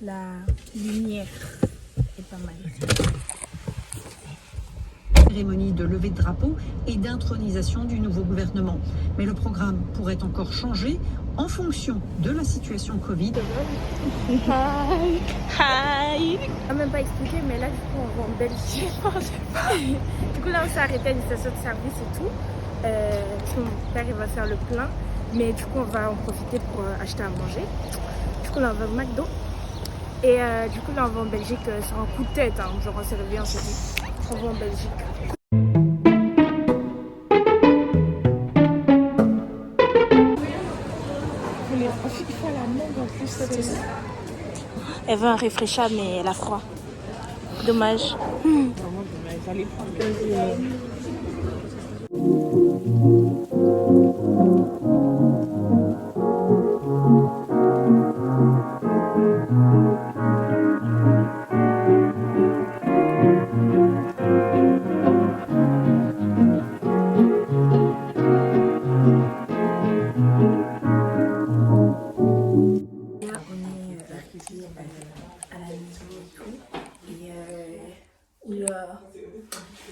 La lumière est pas mal. Cérémonie de levée de drapeau et d'intronisation du nouveau gouvernement. Mais le programme pourrait encore changer en fonction de la situation Covid. Hi. Hi. On m'a même pas expliqué, mais là, du coup, on va en Belgique. Du coup, là, on s'est arrêté à une station de service et tout. Parce que mon père, il va faire le plein. Mais du coup, on va en profiter pour acheter à manger. Du coup, là, on va au McDo. Et du coup, là, on va en Belgique sur un coup de tête. Hein. Genre, on s'est réveillé, on s'est dit, on va en Belgique. Elle veut un réfléchissable, mais elle a froid. Dommage. À la maison et tout.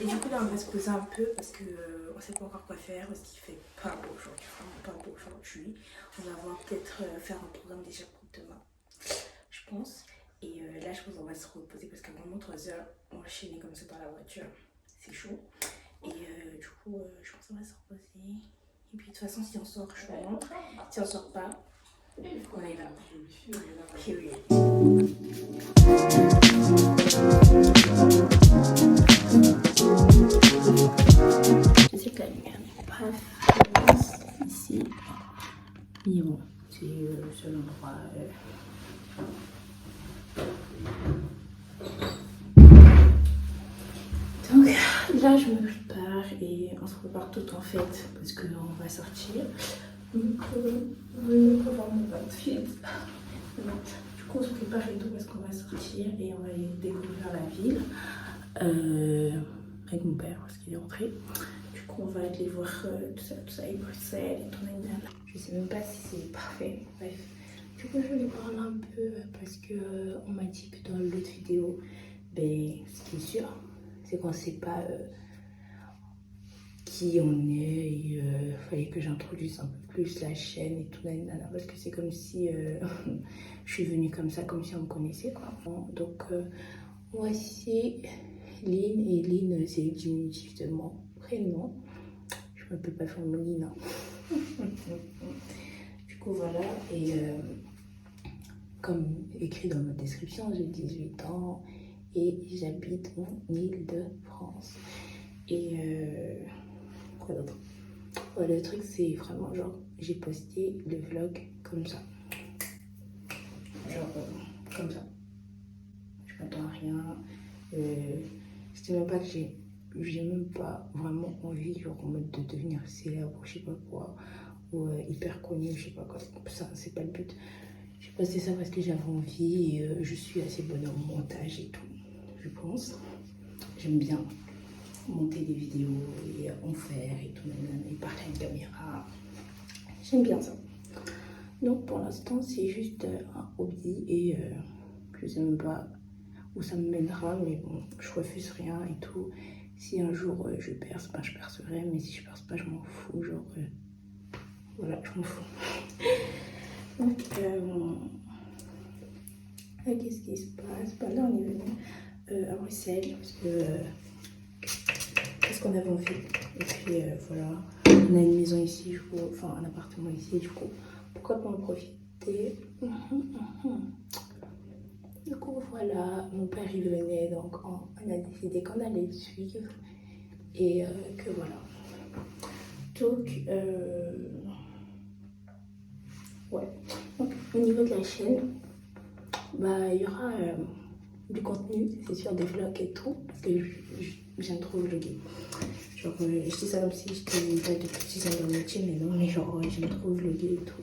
Et du coup là on va se poser un peu parce que on sait pas encore quoi faire parce qu'il fait pas beau aujourd'hui, vraiment pas beau aujourd'hui. On va voir peut-être faire un programme déjà pour demain, je pense. Et là je pense qu'on va se reposer parce qu'à vraiment 3 heures on va chaîner comme ça dans la voiture, c'est chaud. Et du coup je pense qu'on va se reposer. Et puis de toute façon si on sort je rentre, si on sort pas on est là. Period. Je sais que la lumière n'est pas faite ici, mais bon, c'est le seul endroit. Donc là, je me prépare et on se prépare tout en fait parce qu'on va sortir. Donc, je vais prévoir mon outfit. Du coup, on se prépare et tout parce qu'on va sortir et on va aller découvrir la ville avec mon père parce qu'il est rentré. Du coup, on va aller voir tout ça, et Bruxelles et tout. Je sais même pas si c'est parfait. Bref. Du coup, je vais parler un peu parce que on m'a dit que dans l'autre vidéo, ben, ce qui est sûr, c'est qu'on sait pas qui on est et fallait que j'introduise un peu plus la chaîne et tout parce que c'est comme si je suis venue comme ça, comme si on me connaissait quoi. Donc voici Lynn et Lynn c'est le diminutif de mon prénom. Je m'appelle pas Formeline. Hein. Du coup voilà et comme écrit dans ma description, j'ai 18 ans et j'habite en Île-de-France. Et quoi d'autre? Ouais, le truc c'est vraiment genre j'ai posté le vlog comme ça. Genre comme ça. Je m'attends à rien. C'était même pas que j'ai même pas vraiment envie genre en mode de devenir célèbre ou je sais pas quoi. Ou hyper connue, je sais pas quoi. Ça c'est pas le but. J'ai posté ça parce que j'avais envie et je suis assez bonne au montage et tout, je pense. J'aime bien monter des vidéos et en faire et tout, et parler à une caméra. J'aime bien ça. Donc pour l'instant, c'est juste un hobby et je sais même pas où ça me mènera, mais bon, je refuse rien et tout. Si un jour je perce, ben je percerai, mais si je perce pas, je m'en fous. Genre, voilà, je m'en fous. Donc, là, qu'est-ce qui se passe? Ben, là, on est venu à Bruxelles parce qu'on avait envie. Et puis voilà, on a une maison ici, du coup, enfin un appartement ici, du coup, pourquoi pas en profiter? Du coup, voilà, mon père il venait, donc on a décidé qu'on allait le suivre et que voilà. Donc, ouais. Donc, au niveau de la chaîne, bah, il y aura du contenu, c'est sûr, des vlogs et tout, parce que j'aime trop vlogger. Genre, je dis ça comme si j'étais pas de petits ans dans le métier, mais non, mais genre, j'aime trop vlogger et tout.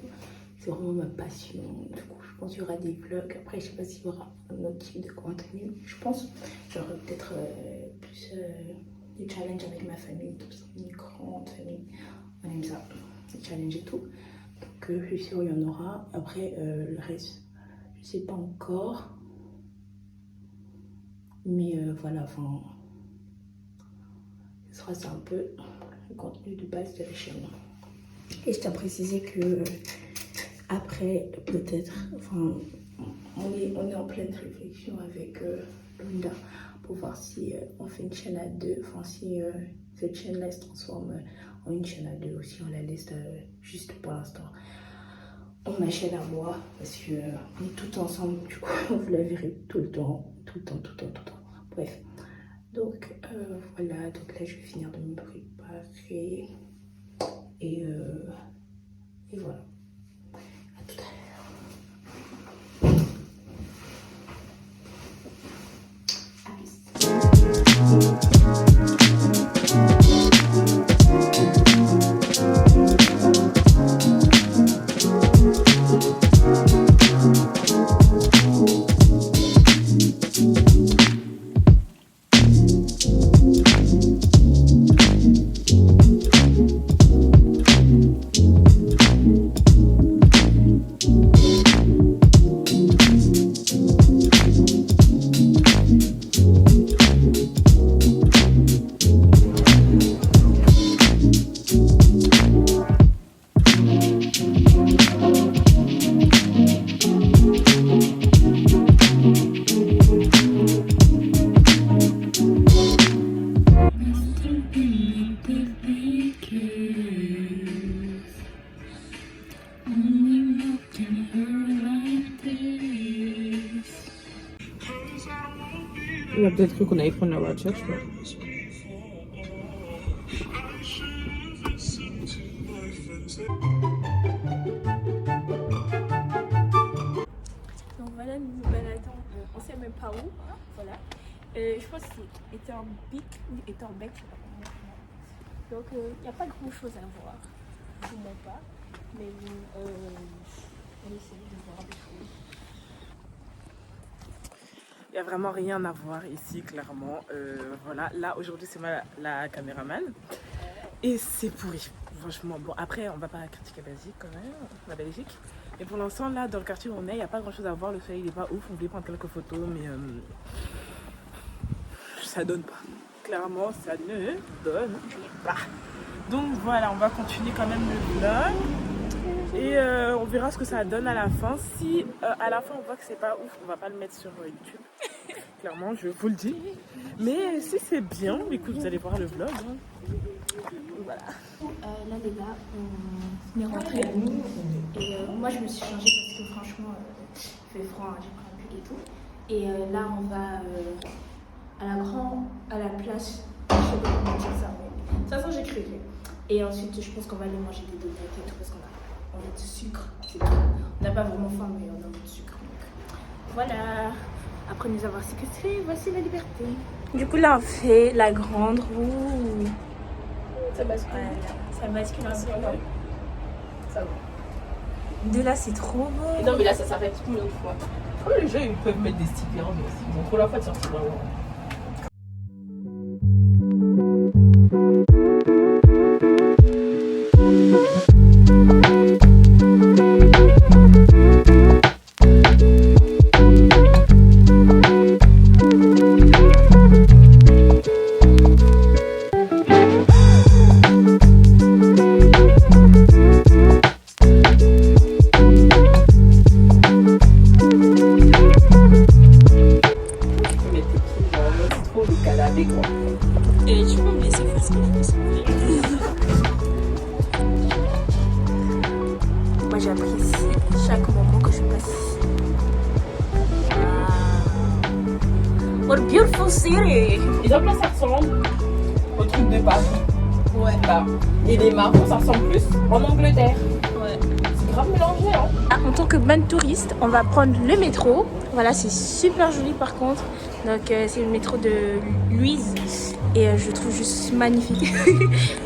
C'est vraiment ma passion. Du coup, je pense qu'il y aura des vlogs. Après, je sais pas s'il y aura un autre type de contenu. Je pense, genre, peut-être plus des challenges avec ma famille, tout ça, une grande famille. On aime ça, des challenges et tout. Donc, je suis sûre qu'il y en aura. Après, le reste, Je sais pas encore. Mais voilà, enfin, ce sera ça un peu le contenu de base de la chaîne. Et je tiens à préciser que après, peut-être, enfin, on est en pleine réflexion avec Linda pour voir si on fait une chaîne à deux, enfin si cette chaîne-là se transforme en une chaîne à deux ou si on la laisse juste pour l'instant en ma chaîne à moi, parce que on est tout ensemble, du coup vous la verrez tout le temps. Bref, donc voilà, donc là je vais finir de me préparer et voilà. À tout à l'heure. À plus. Il a peut-être cru qu'on allait prendre la voiture, je sais pas. Donc voilà, nous nous baladons, on sait même pas où, hein, voilà. Je pense que c'était en bic ou était en bec, je sais pas comment. Donc il n'y a pas grand chose à voir, je vous mens pas, mais on essaie de voir des choses. Il n'y a vraiment rien à voir ici, clairement. Voilà, là aujourd'hui c'est moi la caméraman. Et c'est pourri, franchement. Bon, après, on va pas critiquer Belgique quand même, la Belgique. Et pour l'instant, là, dans le quartier où on est, il n'y a pas grand chose à voir. Le soleil n'est pas ouf. On voulait prendre quelques photos, mais ça donne pas. Clairement, ça ne donne pas. Donc voilà, on va continuer quand même le vlog. Et on verra ce que ça donne à la fin. Si à la fin on voit que c'est pas ouf, on va pas le mettre sur YouTube. Clairement, je vous le dis. Mais si c'est bien, écoute, vous allez voir le vlog. Hein. Voilà. Là les gars, on est rentrés et moi je me suis changée parce que franchement il fait froid, j'ai pris un pull et tout. Et là on va à la place, je sais pas comment dire ça, mais de toute façon j'ai crié. Et ensuite je pense qu'on va aller manger des donuts et tout parce qu'on a envie de sucre, c'est tout. On n'a pas vraiment faim mais on a envie de sucre. Donc voilà, après nous avoir séquestrés, voici la liberté. Du coup là on fait la grande roue. Ça bascule. Ouais, ça bascule un peu. Ça va. De là, c'est trop beau. Et non, mais là, ça s'arrête combien de fois? Oh, les gens, ils peuvent mettre des stickers, mais ils ont trop la foi de sortir là-haut. Et tu peux me laisser faire ce que je veux, s'il te plaît. Moi, j'apprécie chaque moment que je passe ici. What a beautiful city! Et donc là, ça ressemble au truc de Paris. Ouais. Là. Et les marrons, ça ressemble plus en Angleterre. Ouais. C'est grave mélangé, hein. En tant que bonne touriste, on va prendre le métro. Voilà, c'est super joli par contre. Donc c'est le métro de Louise et je trouve juste magnifique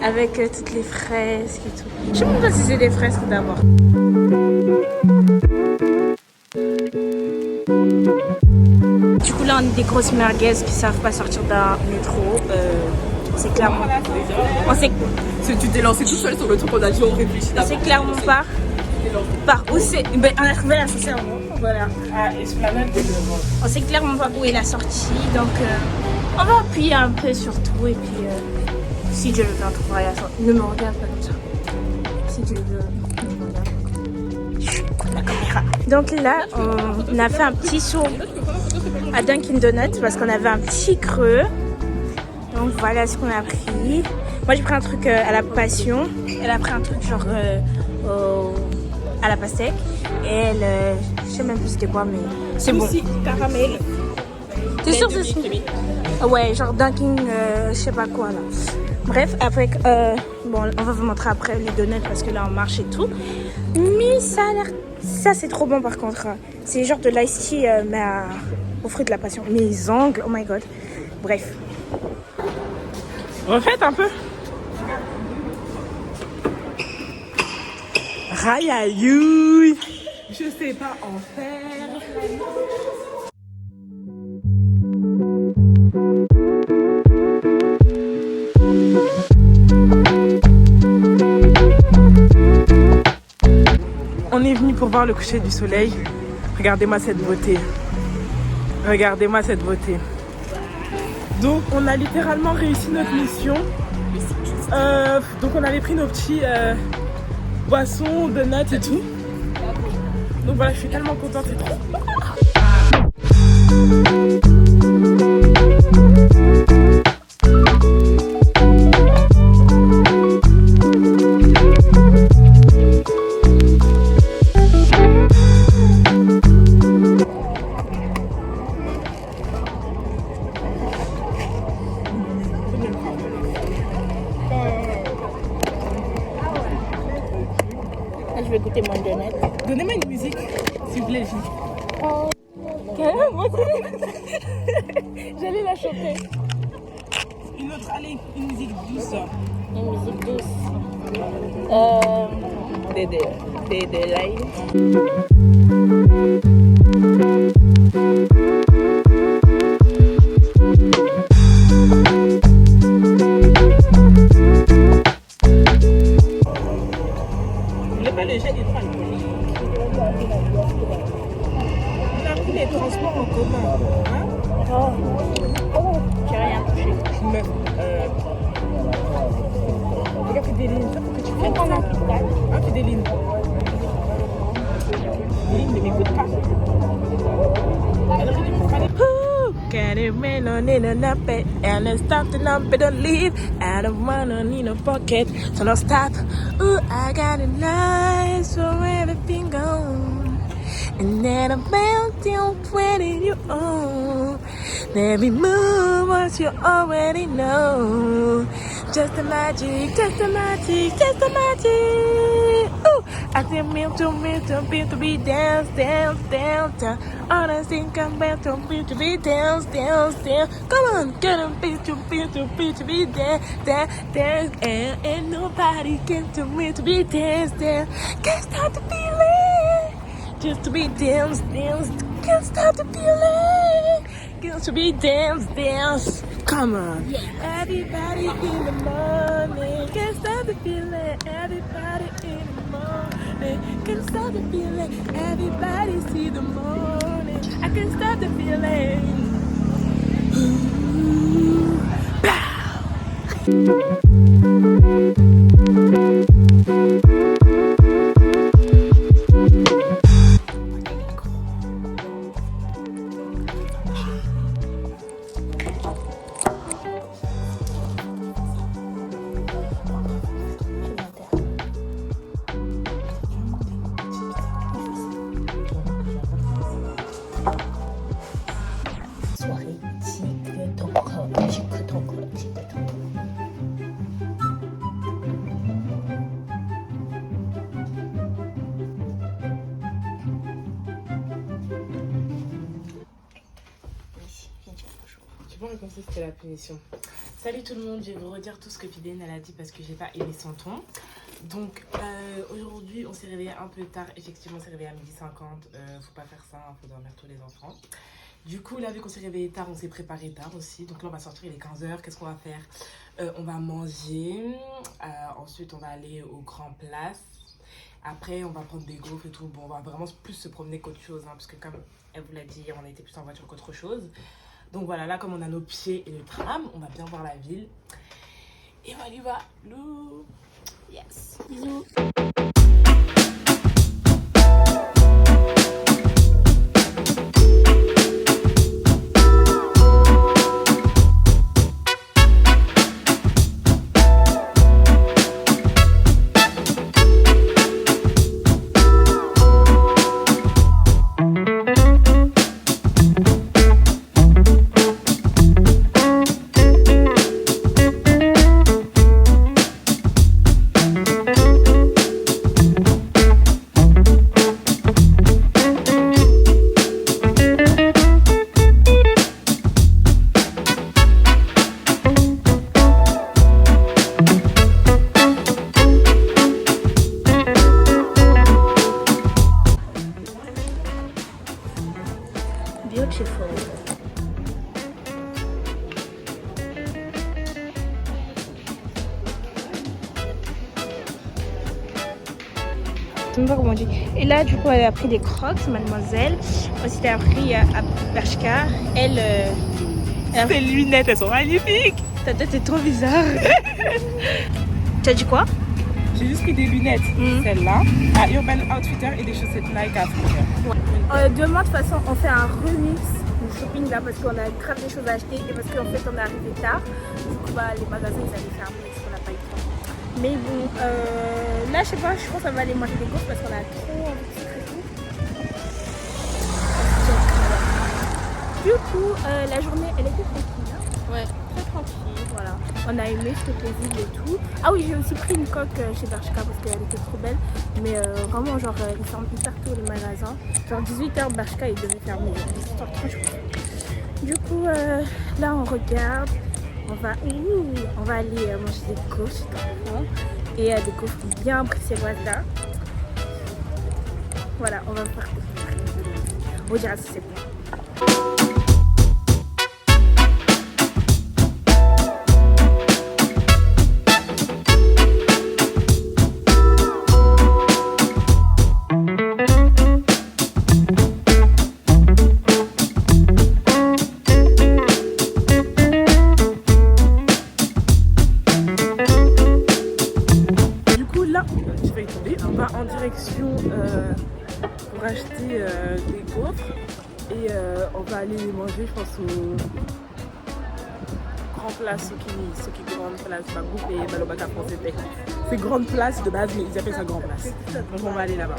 avec toutes les fresques et tout. Je sais même pas si c'est des fresques d'abord. Du coup là on est des grosses merguez qui savent pas sortir d'un métro. C'est clairement. On sait. Tu t'es lancé tout seul sur le truc, on a dit on réfléchit. On sait clairement pas par où c'est. Ben, on a trouvé l'ascenseur. voilà. Ah, Esplanade de Levant. On sait clairement pas où est la sortie, donc on va appuyer un peu sur tout et puis si Dieu le veut, on trouvera la sortie. Ne me regarde pas comme ça. Si Dieu le veut, ne me regarde pas. Chut, écoute la caméra. Donc là, on a fait un petit saut à Dunkin' Donuts parce qu'on avait un petit creux. Donc voilà ce qu'on a pris. Moi j'ai pris un truc à la passion. Elle a pris un truc genre à la pastèque. Et elle, je sais même plus c'était quoi, mais c'est bon. Caramel. T'es sûr que c'est ouais, genre Dunkin', je sais pas quoi là. Bref, après, bon, on va vous montrer après les donuts parce que là on marche et tout. Mais ça a l'air, ça c'est trop bon par contre. C'est genre de l'ice tea mais au fruit de la passion. Mes ongles, oh my god. Bref. Refaites un peu. Rayayoui. Je sais pas en faire. On est venu pour voir le coucher du soleil. Regardez-moi cette beauté. Regardez-moi cette beauté. Donc on a littéralement réussi notre mission. Donc on avait pris nos petits boissons, donuts et tout. Donc voilà, je suis tellement contente, c'est trop. Je vais goûter mon donut. Donnez-moi une musique, s'il vous plaît, fille. J'allais la chanter. Une autre, allez, une musique douce. Une musique douce. Des lives. Le gel est trop alcoolique. On a pris les transports en commun. Hein? J'ai rien touché. Même, regarde, des lignes. Ça, faut que tu prennes ça. Ah, puis des lignes. Des lignes ne m'écoute pas. Alors, il m'écoute pas. Got it melon in a nappy and it's starting up but don't leave. I don't wanna need a pocket, so no stop. Ooh, I got a nice so everything gone. And then I'm melting when you own. Every move what you already know. Just the magic, just the magic, just the magic. Ooh, I think me to be dance, dance, dance, dance. All I think I'm meant to be dance, dance, dance. Come on, get them be to be dance, dance, dance. And nobody can to me to be dance, dance. Can't stop the feeling. Just to be dance, dance. Can't stop the feeling. Just to be dance, dance. Come on. Yeah. Everybody in the morning. Can't stop the feeling. Everybody in the morning. Can't stop the feeling. Everybody see the morning. I can't stop the feeling. Ooh, pow. Soirée TikTok. Tu vois comme ça c'était la punition. Salut tout le monde, je vais vous redire tout ce que Fidène elle a dit parce que j'ai pas aimé son ton. Donc aujourd'hui on s'est réveillé un peu tard, effectivement on s'est réveillé à 12h50, faut pas faire ça, faut dormir tous les enfants. Du coup là vu qu'on s'est réveillé tard, on s'est préparé tard aussi, donc là on va sortir, il est 15h, qu'est-ce qu'on va faire? On va manger, ensuite on va aller au Grand Place. Après, on va prendre des gaufres et tout. Bon, on va vraiment plus se promener qu'autre chose, hein, parce que comme elle vous l'a dit, on était plus en voiture qu'autre chose. Donc voilà, là, comme on a nos pieds et le tram, on va bien voir la ville. Et on y va. Lou. Yes. Bisous. Beautiful. Je ne sais pas comment on dit. Et là, du coup, elle a pris des crocs, mademoiselle. Ensuite, elle a pris à Bershka. Elle a Tes lunettes, elles sont magnifiques. Ta tête est trop bizarre. Tu as dit quoi? J'ai juste pris des lunettes, celles-là, à Urban Outfitter et des chaussettes Nike à Footwear. Demain, de toute façon, on fait un remix du shopping là parce qu'on a grave des choses à acheter et parce qu'en fait, on est arrivé tard. Du coup, bah, les magasins, ils allaient fermer parce qu'on n'a pas eu le temps. Mais bon, là, je sais pas, je pense qu'on va aller manger des gaufres parce qu'on a trop envie de sucre et tout. Du coup, la journée, elle était tranquille. Hein? Ouais, très tranquille, voilà. On a aimé, c'était paisible et tout. Ah oui, j'ai aussi pris une coque chez Bershka parce qu'elle était trop belle. Mais vraiment, genre, ils ferment hyper tôt les magasins. Genre 18h, Bershka, ils devaient fermer. 18h30. Du coup, là, on regarde. On va aller manger des gaufres et des gaufres bien bruxelloises là. Voilà, on va faire. On dira si c'est bon. En direction pour acheter des gaufres et on va aller les manger, je pense, au Grand Place, ce qui est Grande Place, Bagoup et Balobaka français. C'est Grande Place de base, mais ils appellent ça Grand Place. Donc on va aller là-bas.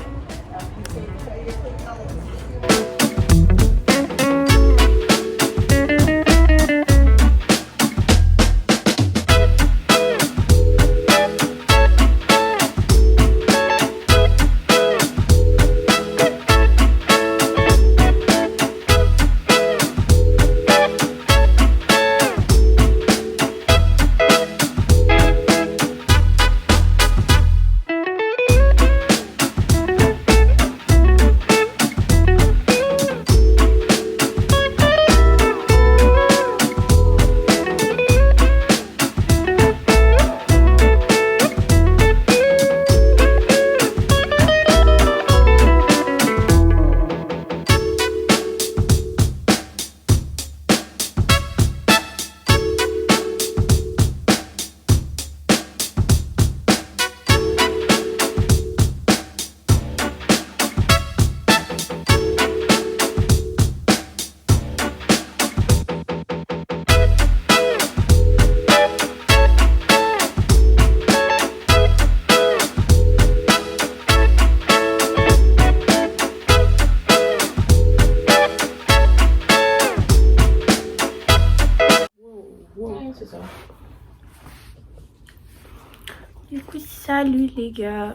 Du coup, salut les gars.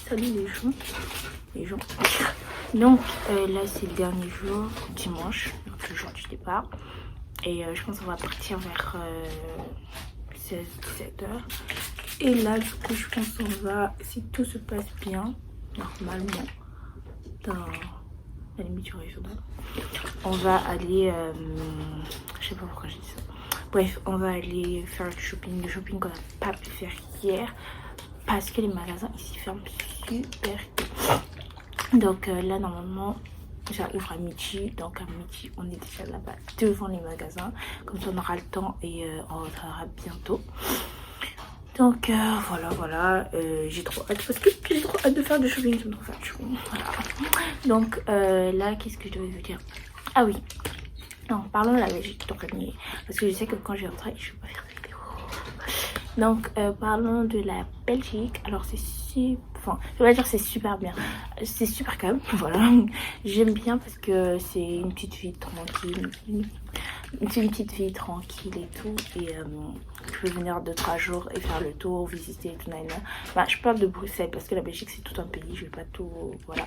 Salut les gens. Donc là c'est le dernier jour, dimanche, donc le jour du départ. Et je pense qu'on va partir vers 16-17h. Et là du coup je pense qu'on va, si tout se passe bien, normalement, dans la limite du régional, on va aller, je sais pas pourquoi j'ai dit ça. Bref, on va aller faire du shopping qu'on n'a pas pu faire hier parce que les magasins ici ferment super tôt. Donc là normalement ça ouvre à midi, donc à midi on est déjà là-bas devant les magasins, comme ça on aura le temps et on rentrera bientôt. Donc voilà, j'ai trop hâte parce que j'ai trop hâte de faire du shopping, j'aime trop faire du shopping. Voilà. Donc là, qu'est-ce que je devais vous dire? Ah oui, non, parlons de la Belgique, parce que je sais que quand je rentrerai, je vais pas faire de vidéo. Donc parlons de la Belgique. Alors c'est super, enfin je vais dire c'est super bien, c'est super calme, voilà. J'aime bien parce que c'est une petite vie tranquille, une petite vie tranquille et tout, et je peux venir 2-3 jours et faire le tour, visiter et tout. Bah, je parle de Bruxelles parce que la Belgique c'est tout un pays, je vais pas tout, voilà.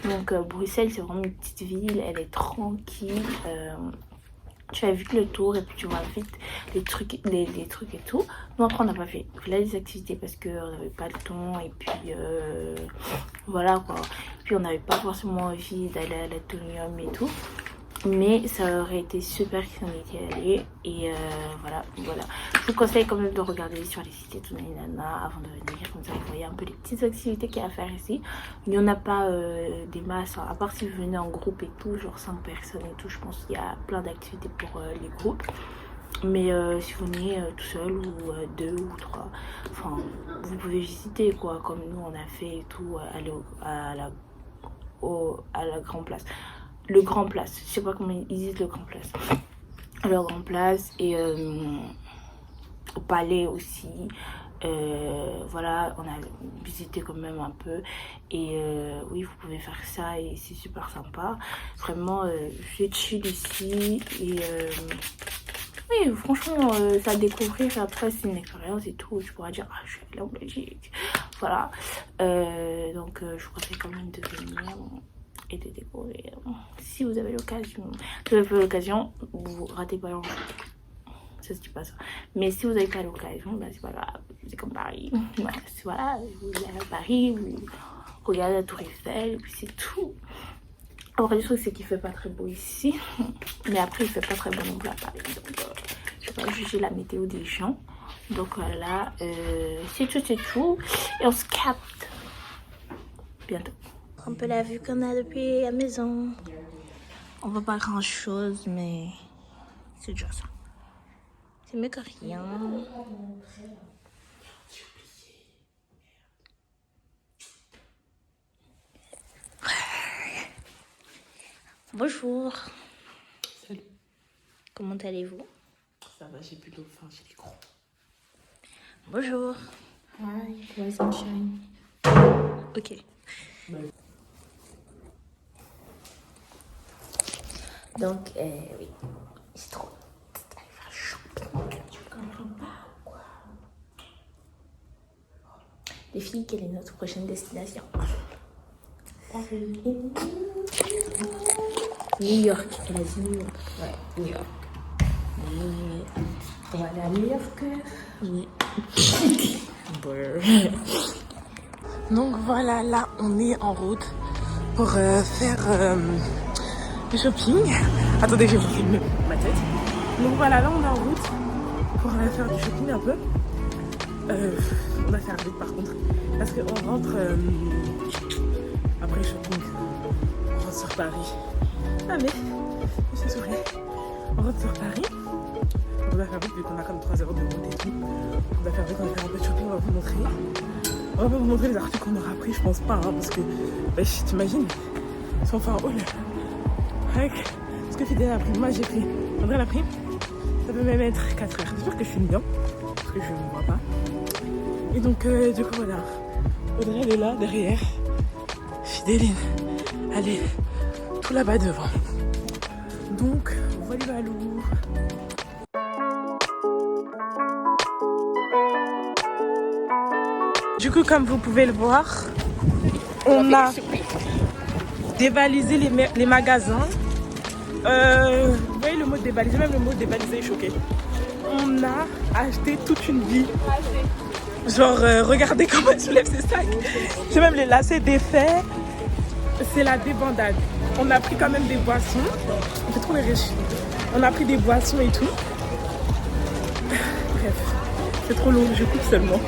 Donc Bruxelles c'est vraiment une petite ville, elle est tranquille, tu fais vite le tour et puis tu vois vite les trucs et tout. Nous après on n'a pas fait là les activités parce qu'on n'avait pas le temps et puis voilà quoi. Puis on n'avait pas forcément envie d'aller à l'Atonium et tout. Mais ça aurait été super si on était allé. Et voilà. Je vous conseille quand même de regarder sur les sites et tout avant de venir. Comme ça vous voyez un peu les petites activités qu'il y a à faire ici. Il n'y en a pas des masses, hein, à part si vous venez en groupe et tout, genre 5 personnes et tout. Je pense qu'il y a plein d'activités pour les groupes. Mais si vous venez tout seul ou 2 ou 3, enfin vous pouvez visiter quoi, comme nous on a fait et tout, aller à la Grand Place. Le Grand Place, je sais pas comment ils disent le Grand Place. Le Grand Place et au Palais aussi. Voilà, on a visité quand même un peu. Et oui, vous pouvez faire ça et c'est super sympa. Vraiment, je chill ici. Et oui, franchement, ça à découvrir. Après, c'est une expérience et tout. Tu pourras dire, ah, je suis allée en Belgique. Voilà. Donc, je vous conseille quand même de venir et de découvrir. Si vous avez l'occasion, vous ratez pas l'enjeu. Ça se dit pas ça. Mais si vous n'avez pas l'occasion, bah c'est pas grave. C'est comme Paris. Voilà, vous allez à Paris, vous regardez la Tour Eiffel, et puis c'est tout. Alors le truc c'est qu'il fait pas très beau ici. Mais après il fait pas très beau non plus à Paris. Donc je vais pas juger la météo des gens. Donc voilà, c'est tout. Et on se capte bientôt. Un peu la vue qu'on a depuis la maison. On voit pas grand chose, mais c'est déjà ça. C'est mieux que rien. Bonjour. Salut. Comment allez-vous? Ça va, j'ai plus d'eau, enfin j'ai des gros. Bonjour. Hi, where's sunshine? Ok. Donc, oui, c'est trop. Les filles, quelle est notre prochaine destination? New York. Elle a dit New York. Ouais, New York. Oui. Voilà, New York. Oui. Donc voilà, là on est en route pour faire du shopping. Attendez, je vais vous filmer ma tête. Donc voilà, là on est en route pour aller faire du shopping un peu. On va faire vite par contre, parce qu'on rentre après le shopping, on rentre sur Paris. Ah mais, je suis souriée. On rentre sur Paris. On va faire vite vu qu'on a comme 3 heures de route et tout. On va faire vite, on va faire un peu de shopping, on va vous montrer. On va pas vous montrer les articles qu'on aura pris, je pense pas, hein, parce que bah, t'imagines, si on fait un haul avec ce que Fidèle a pris, moi j'ai pris, André l'a pris, ça peut même être 4 heures. J'espère que je suis bien, parce que je ne vois pas. Et donc, du coup, voilà, Audrey elle est là derrière, Fidèle elle est tout là-bas devant. Donc, voilà Valou. Du coup, comme vous pouvez le voir, on a dévalisé les magasins. Vous voyez le mot dévaliser, même le mot dévaliser est choqué. On a acheté toute une vie. Genre, regardez comment elle soulève ses sacs. J'ai même les lacets défaits. C'est la débandade. On a pris quand même des boissons. On fait trop les riches. On a pris des boissons et tout. Bref, c'est trop long, je coupe seulement.